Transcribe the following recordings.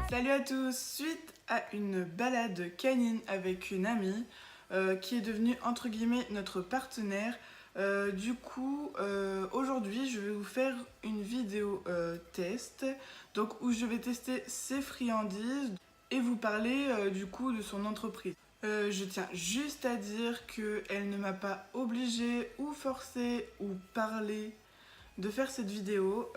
Salut à tous, suite à une balade canine avec une amie qui est devenue entre guillemets notre partenaire, aujourd'hui je vais vous faire une vidéo test donc, où je vais tester ses friandises et vous parler du coup de son entreprise. Je tiens juste à dire qu'elle ne m'a pas obligée ou forcée ou parlé de faire cette vidéo,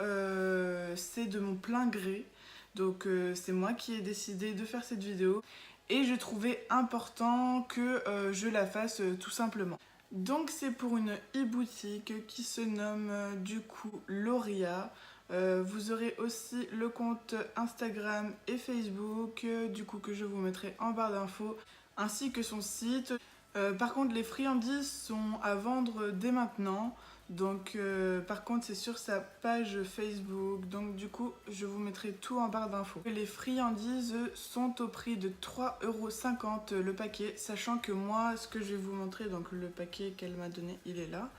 c'est de mon plein gré. Donc c'est moi qui ai décidé de faire cette vidéo et je trouvais important que je la fasse tout simplement. Donc c'est pour une e-boutique qui se nomme du coup Loria. Vous aurez aussi le compte Instagram et Facebook du coup que je vous mettrai en barre d'infos, ainsi que son site. Par contre les friandises sont à vendre dès maintenant. Donc par contre c'est sur sa page Facebook, donc du coup je vous mettrai tout en barre d'infos. Les friandises sont au prix de 3,50 € le paquet, sachant que moi ce que je vais vous montrer, donc le paquet qu'elle m'a donné il est là.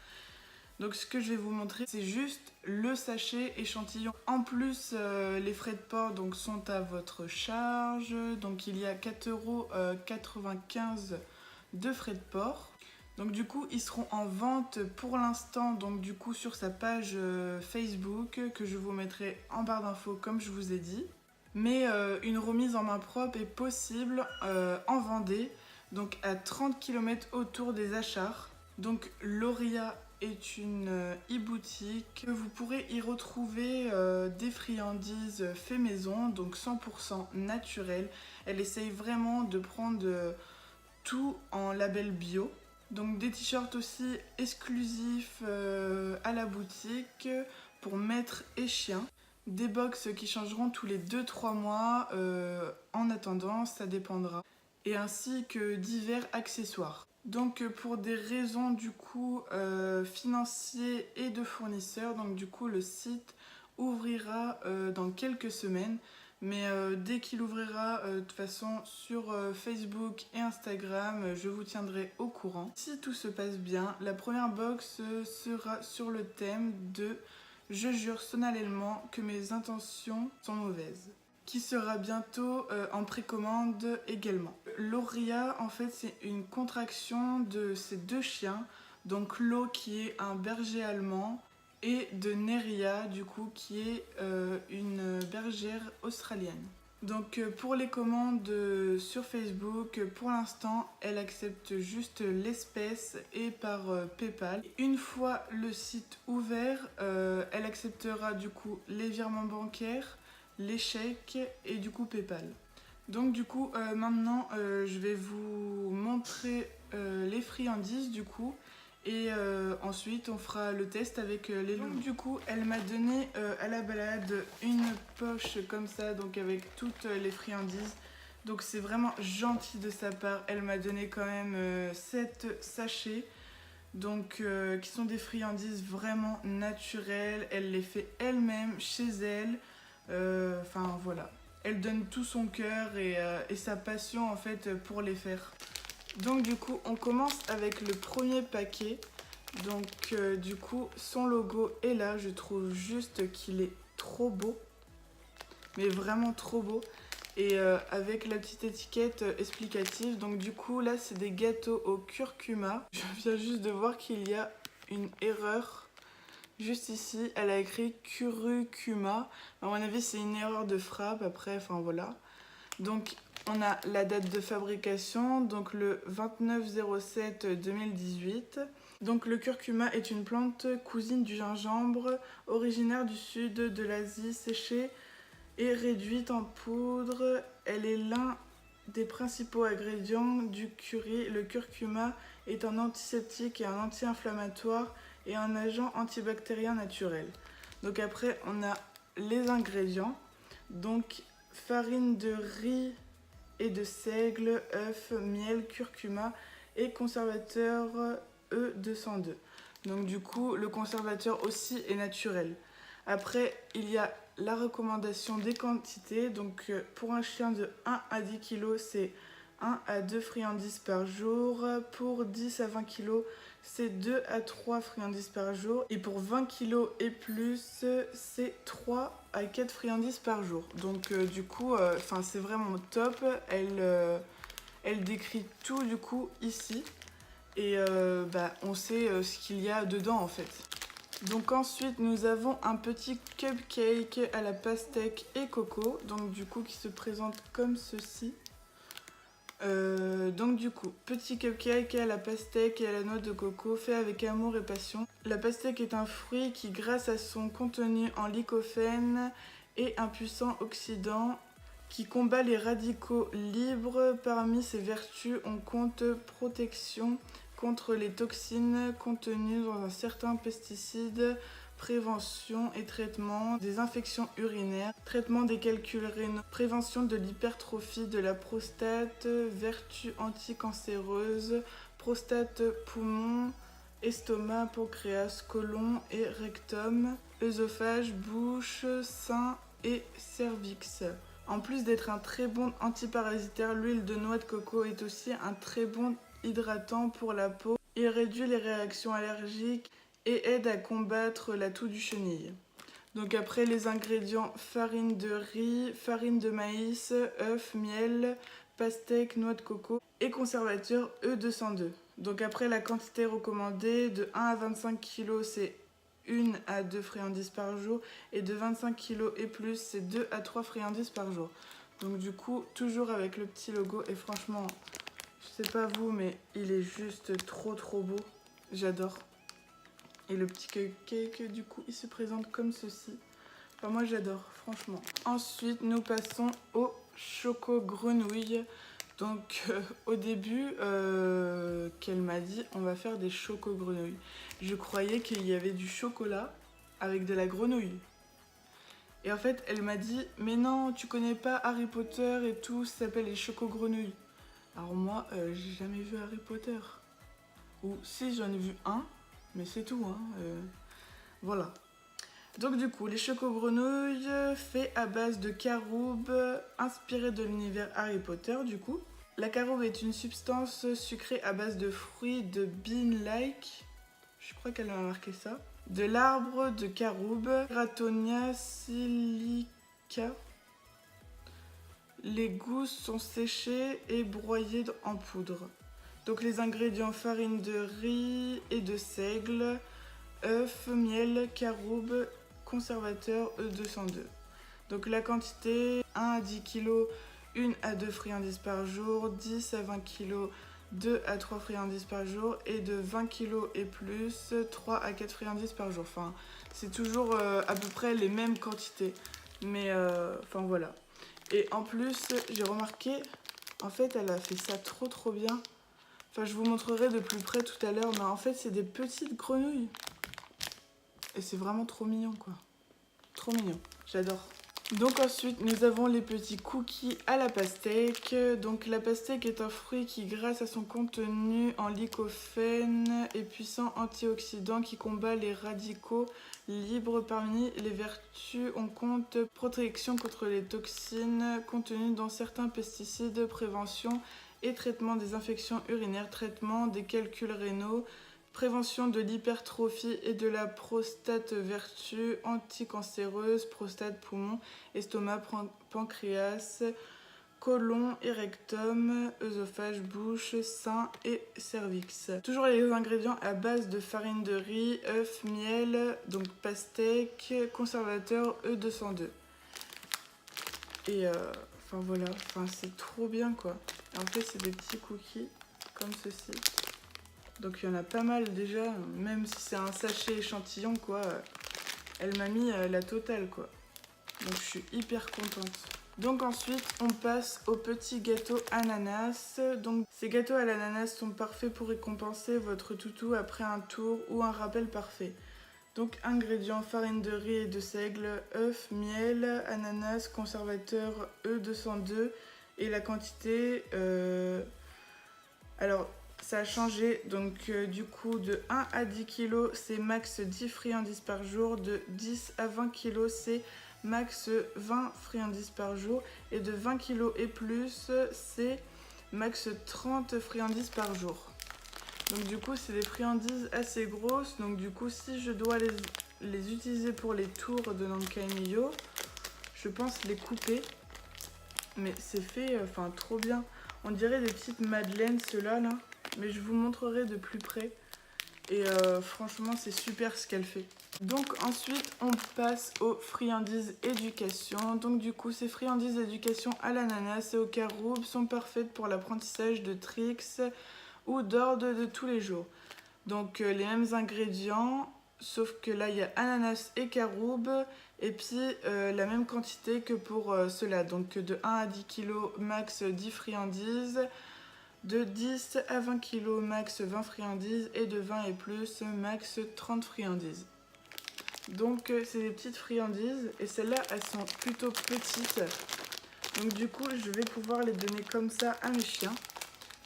Donc ce que je vais vous montrer c'est juste le sachet échantillon. En plus les frais de port donc, sont à votre charge, donc il y a 4,95 € de frais de port. Donc du coup ils seront en vente pour l'instant donc du coup sur sa page Facebook que je vous mettrai en barre d'infos comme je vous ai dit. Mais une remise en main propre est possible en Vendée, donc à 30 km autour des Achards. Donc Loria est une e-boutique. Vous pourrez y retrouver des friandises fait maison, donc 100% naturelles. Elle essaye vraiment de prendre tout en label bio. Donc des t-shirts aussi exclusifs à la boutique pour maîtres et chiens. Des box qui changeront tous les 2-3 mois, en attendant ça dépendra. Et ainsi que divers accessoires. Donc pour des raisons du coup financières et de fournisseurs, donc du coup le site ouvrira dans quelques semaines. Mais dès qu'il ouvrira, de toute façon sur Facebook et Instagram, je vous tiendrai au courant. Si tout se passe bien, la première box sera sur le thème de « Je jure solennellement que mes intentions sont mauvaises », qui sera bientôt en précommande également. Loria, en fait, c'est une contraction de ces deux chiens, donc Lo qui est un berger allemand, et de Neria du coup qui est une bergère australienne. Donc pour les commandes sur Facebook, pour l'instant elle accepte juste l'espèce et par PayPal. Une fois le site ouvert, elle acceptera du coup les virements bancaires, les chèques et du coup PayPal. Donc du coup maintenant je vais vous montrer les friandises du coup. Et ensuite on fera le test avec les loups. Donc du coup elle m'a donné à la balade une poche comme ça, donc avec toutes les friandises. Donc c'est vraiment gentil de sa part. Elle m'a donné quand même 7 sachets. Donc qui sont des friandises vraiment naturelles. Elle les fait elle-même chez elle. Enfin voilà. Elle donne tout son cœur et sa passion en fait pour les faire. Donc du coup on commence avec le premier paquet. Donc du coup son logo est là, je trouve juste qu'il est trop beau, mais vraiment trop beau. Et avec la petite étiquette explicative, donc du coup là c'est des gâteaux au curcuma. Je viens juste de voir qu'il y a une erreur juste ici, elle a écrit curcuma. À mon avis c'est une erreur de frappe après, enfin voilà. Donc on a la date de fabrication, donc le 29/07/2018. Donc le curcuma est une plante cousine du gingembre, originaire du sud de l'Asie, séchée et réduite en poudre. Elle est l'un des principaux ingrédients du curry. Le curcuma est un antiseptique et un anti-inflammatoire et un agent antibactérien naturel. Donc après on a les ingrédients. Donc farine de riz et de seigle, œufs, miel, curcuma et conservateur E202. Donc du coup, le conservateur aussi est naturel. Après, il y a la recommandation des quantités. Donc pour un chien de 1 à 10 kg, c'est 1 à 2 friandises par jour. Pour 10 à 20 kg, c'est 2 à 3 friandises par jour. Et pour 20 kg et plus, c'est 3 à 4 friandises par jour. Donc du coup, c'est vraiment top. Elle décrit tout du coup ici. Et on sait ce qu'il y a dedans en fait. Donc ensuite nous avons un petit cupcake à la pastèque et coco, donc du coup qui se présente comme ceci. Donc du coup, petit cupcake à la pastèque et à la noix de coco fait avec amour et passion. La pastèque est un fruit qui, grâce à son contenu en lycopène, est un puissant oxydant qui combat les radicaux libres. Parmi ses vertus, on compte protection contre les toxines contenues dans un certain pesticide, prévention et traitement des infections urinaires, traitement des calculs rénaux, prévention de l'hypertrophie de la prostate, vertus anticancéreuses, prostate, poumon, estomac, pancréas, côlon et rectum, œsophage, bouche, sein et cervix. En plus d'être un très bon antiparasitaire, l'huile de noix de coco est aussi un très bon hydratant pour la peau. Il réduit les réactions allergiques et aide à combattre la toux du chenil. Donc après les ingrédients, farine de riz, farine de maïs, œufs, miel, pastèque, noix de coco et conservateur E202. Donc après la quantité recommandée de 1 à 25 kg, c'est 1 à 2 friandises par jour, et de 25 kg et plus, c'est 2 à 3 friandises par jour. Donc du coup, toujours avec le petit logo, et franchement, je sais pas vous, mais il est juste trop beau. J'adore. Et le petit cupcake, du coup, il se présente comme ceci. Enfin, moi, j'adore, franchement. Ensuite, nous passons au choco grenouille. Donc, au début, qu'elle m'a dit, on va faire des choco grenouilles. Je croyais qu'il y avait du chocolat avec de la grenouille. Et en fait, elle m'a dit, mais non, tu connais pas Harry Potter et tout, ça s'appelle les choco grenouilles. Alors moi, j'ai jamais vu Harry Potter. Ou si, j'en ai vu un, mais c'est tout, hein. Voilà. Donc du coup, les choco-grenouilles faits à base de caroube, inspiré de l'univers Harry Potter du coup. La caroube est une substance sucrée à base de fruits de bean-like, je crois qu'elle a marqué ça, de l'arbre de caroube, Gratonia silica. Les gousses sont séchées et broyées en poudre. Donc les ingrédients, farine de riz et de seigle, œufs, miel, caroube, conservateur E202. Donc la quantité, 1 à 10 kg, 1 à 2 friandises par jour, 10 à 20 kg, 2 à 3 friandises par jour, et de 20 kg et plus, 3 à 4 friandises par jour. Enfin, c'est toujours à peu près les mêmes quantités. Mais voilà. Et en plus, j'ai remarqué, en fait, elle a fait ça trop bien. Enfin, je vous montrerai de plus près tout à l'heure, mais en fait, c'est des petites grenouilles. Et c'est vraiment trop mignon, quoi. Trop mignon, j'adore. Donc ensuite, nous avons les petits cookies à la pastèque. Donc la pastèque est un fruit qui, grâce à son contenu en lycopène, est puissant antioxydant qui combat les radicaux libres. Parmi les vertus, on compte protection contre les toxines contenues dans certains pesticides, prévention et traitement des infections urinaires, traitement des calculs rénaux, prévention de l'hypertrophie et de la prostate, vertu anticancéreuse, prostate, poumon, estomac, pancréas, côlon et rectum, œsophage, bouche, sein et cervix. Toujours les ingrédients à base de farine de riz, œufs, miel, donc pastèque, conservateur E202. Et voilà, c'est trop bien quoi. Et en fait c'est des petits cookies comme ceci. Donc il y en a pas mal déjà, même si c'est un sachet échantillon quoi, elle m'a mis la totale quoi. Donc je suis hyper contente. Donc ensuite on passe aux petits gâteaux ananas. Donc ces gâteaux à l'ananas sont parfaits pour récompenser votre toutou après un tour ou un rappel parfait. Donc ingrédients, farine de riz et de seigle, œufs, miel, ananas, conservateur E202 et la quantité... Alors ça a changé. Donc du coup de 1 à 10 kg c'est max 10 friandises par jour. De 10 à 20 kg c'est max 20 friandises par jour. Et de 20 kg et plus c'est max 30 friandises par jour. Donc du coup c'est des friandises assez grosses. Donc du coup si je dois les utiliser pour les tours de Nankai Miyo, je pense les couper. Mais c'est fait trop bien. On dirait des petites madeleines ceux-là là. Mais je vous montrerai de plus près. Et franchement c'est super ce qu'elle fait. Donc ensuite on passe aux friandises éducation. Donc du coup ces friandises éducation à l'ananas et au caroube sont parfaites pour l'apprentissage de tricks ou d'ordre de tous les jours. Donc les mêmes ingrédients, sauf que là il y a ananas et caroube. Et puis la même quantité que pour cela. Donc de 1 à 10 kg max 10 friandises. De 10 à 20 kg max 20 friandises. Et de 20 et plus max 30 friandises. Donc c'est des petites friandises. Et celles-là elles sont plutôt petites. Donc du coup je vais pouvoir les donner comme ça à mes chiens.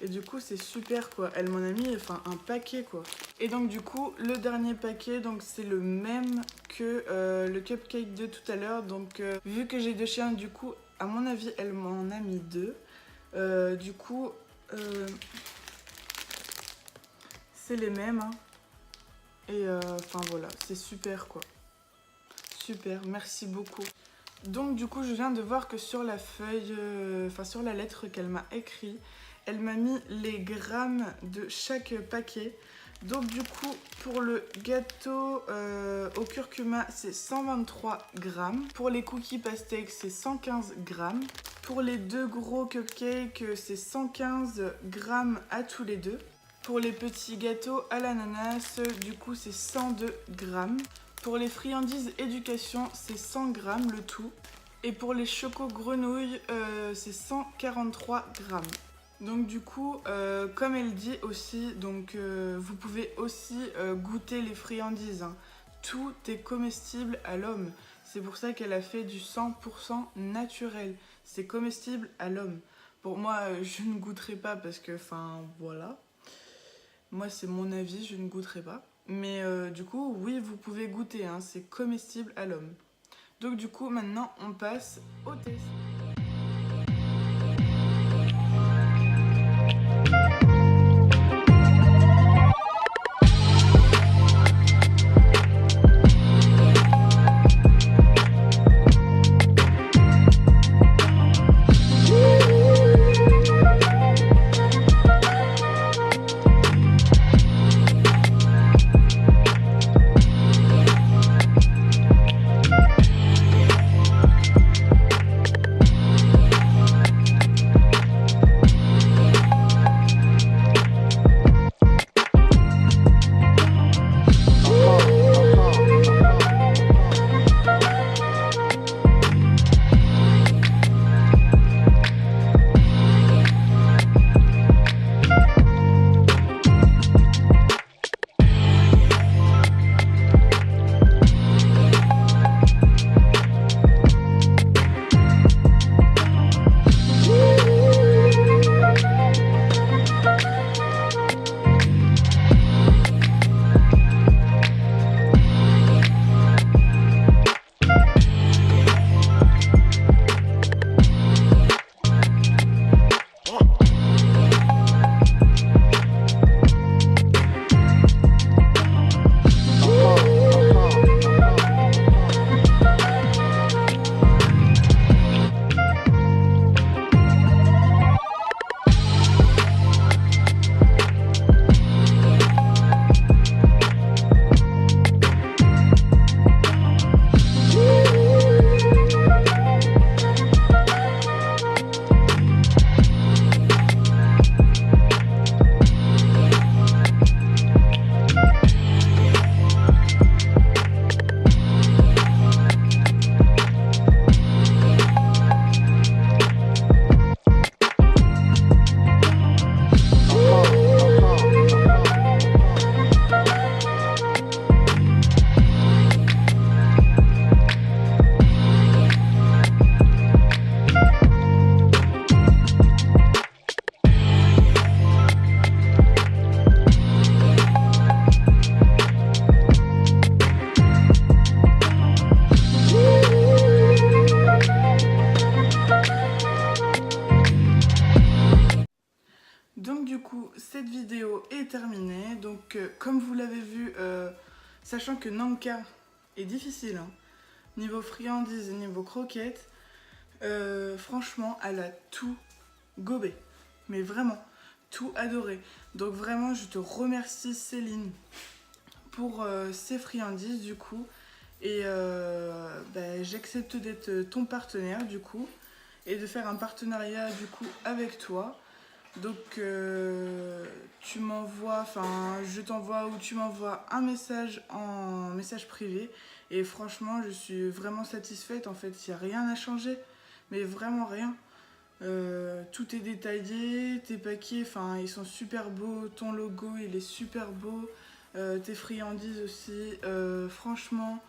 Et du coup c'est super quoi, elle m'en a mis un paquet quoi. Et donc du coup le dernier paquet, donc c'est le même que le cupcake de tout à l'heure. Donc vu que j'ai 2 chiens, du coup à mon avis elle m'en a mis 2. Du coup c'est les mêmes hein. Et voilà, c'est super quoi. Super, merci beaucoup. Donc du coup je viens de voir que sur la feuille, sur la lettre qu'elle m'a écrit, elle m'a mis les grammes de chaque paquet. Donc du coup pour le gâteau au curcuma c'est 123 grammes. Pour les cookies pastèques c'est 115 grammes. Pour les 2 gros cupcakes c'est 115 grammes à tous les deux. Pour les petits gâteaux à l'ananas du coup c'est 102 grammes. Pour les friandises éducation c'est 100 grammes le tout. Et pour les chocos grenouilles c'est 143 grammes. Donc du coup, comme elle dit aussi, donc vous pouvez aussi goûter les friandises. Hein. Tout est comestible à l'homme. C'est pour ça qu'elle a fait du 100% naturel. C'est comestible à l'homme. Pour moi, je ne goûterai pas parce que, voilà. Moi, c'est mon avis, je ne goûterai pas. Mais du coup, oui, vous pouvez goûter. Hein. C'est comestible à l'homme. Donc du coup, maintenant, on passe au test. Sachant que Nanka est difficile, hein. Niveau friandises et niveau croquettes, franchement, elle a tout gobé. Mais vraiment, tout adoré. Donc vraiment, je te remercie Céline pour ces friandises du coup. Et j'accepte d'être ton partenaire du coup. Et de faire un partenariat du coup avec toi. Donc tu m'envoies, je t'envoie ou tu m'envoies un message en message privé. Et franchement, je suis vraiment satisfaite. En fait, il n'y a rien à changer. Mais vraiment rien. Tout est détaillé, tes paquets, ils sont super beaux. Ton logo, il est super beau. Tes friandises aussi. Franchement,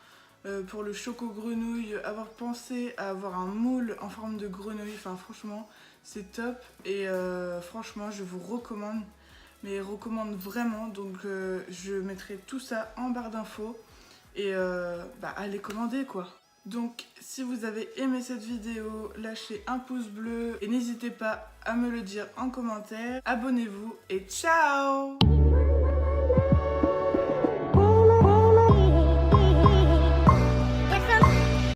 pour le choco grenouille, avoir pensé à avoir un moule en forme de grenouille, franchement, c'est top. Et franchement, je vous recommande, mais recommande vraiment. Donc, je mettrai tout ça en barre d'infos. Et allez commander quoi. Donc si vous avez aimé cette vidéo, lâchez un pouce bleu et n'hésitez pas à me le dire en commentaire. Abonnez-vous et ciao!